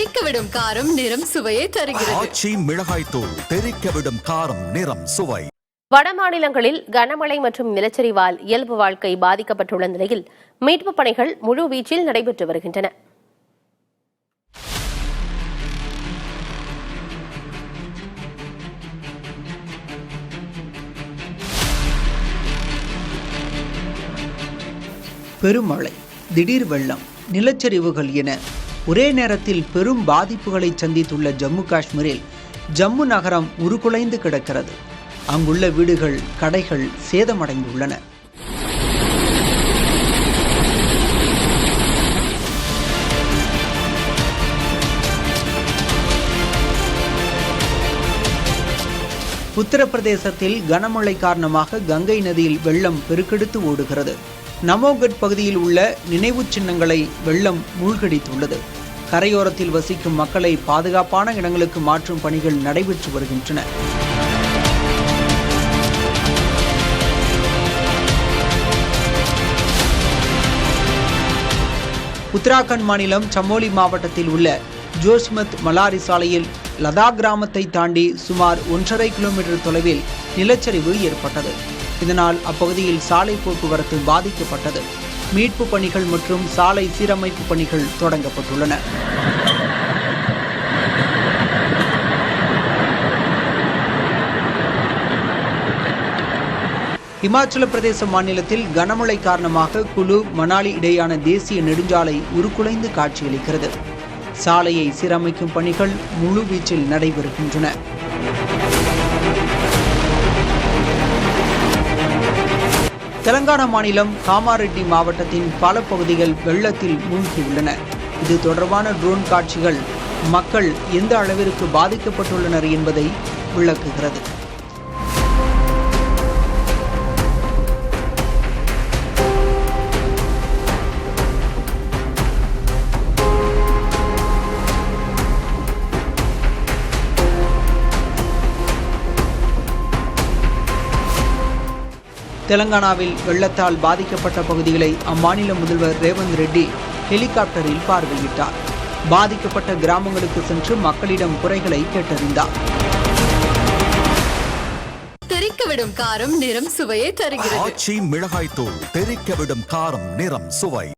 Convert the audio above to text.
தெறிக்கவிடும் காரம் நிறம் சுவையை தருகிறது. ஆச்சி மிளகாய் தூள் தெறிக்கவிடும் காரம் நிறம் சுவை. வட மாநிலங்களில் கனமழை மற்றும் நிலச்சரிவால் இயல்பு வாழ்க்கை பாதிக்கப்பட்டுள்ள நிலையில் மீட்புப் பணிகள் முழுவீச்சில் நடைபெற்று வருகின்றன. பெருமழை, திடீர் வெள்ளம், நிலச்சரிவுகள் என ஒரே நேரத்தில் பெரும் பாதிப்புகளை சந்தித்துள்ள ஜம்மு காஷ்மீரில் ஜம்மு நகரம் உருக்குலைந்து கிடக்கிறது. அங்குள்ள வீடுகள், கடைகள் சேதமடைந்துள்ளன. உத்தரப்பிரதேசத்தில் கனமழை காரணமாக கங்கை நதியில் வெள்ளம் பெருக்கெடுத்து ஓடுகிறது. நமோகட் பகுதியில் உள்ள நினைவு சின்னங்களை வெள்ளம் மூழ்கடித்துள்ளது. கரையோரத்தில் வசிக்கும் மக்களை பாதுகாப்பான இடங்களுக்கு மாற்றும் பணிகள் நடைபெற்று வருகின்றன. உத்தராகண்ட் மாநிலம் சமோலி மாவட்டத்தில் உள்ள ஜோஸ்மத் மலாரி சாலையில் லதா கிராமத்தை தாண்டி சுமார் 1.5 கிலோமீட்டர் தொலைவில் நிலச்சரிவு ஏற்பட்டது. இதனால் அப்பகுதியில் சாலை போக்குவரத்து பாதிக்கப்பட்டது. மீட்பு பணிகள் மற்றும் சாலை சீரமைப்பு பணிகள் தொடங்கப்பட்டுள்ளன. இமாச்சல பிரதேச மாநிலத்தில் கனமழை காரணமாக குலு மணாலி இடையான தேசிய நெடுஞ்சாலை உருக்குலைந்து காட்சியளிக்கிறது. சாலையை சீரமைக்கும் பணிகள் முழுவீச்சில் நடைபெறுகின்றன. தெலங்கானா மாநிலம் காமாரெட்டி மாவட்டத்தின் பல பகுதிகள் வெள்ளத்தில் மூழ்கியுள்ளன. இது தொடர்பான ட்ரோன் காட்சிகள் மக்கள் எந்த அளவிற்கு பாதிக்கப்பட்டுள்ளனர் என்பதை விளக்குகிறது. தெலங்கானாவில் வெள்ளத்தால் பாதிக்கப்பட்ட பகுதிகளை அம்மாநில முதல்வர் ரேவந்த் ரெட்டி ஹெலிகாப்டரில் பார்வையிட்டார். பாதிக்கப்பட்ட கிராமங்களுக்கு சென்று மக்களிடம் குறைகளை கேட்டறிந்தார். தெறிக்கவிடும் காரம் நிறம் சுவையை தருகிறது. ஆச்சி மிளகாய் தூள் தெறிக்கவிடும் காரம் நிறம் சுவை.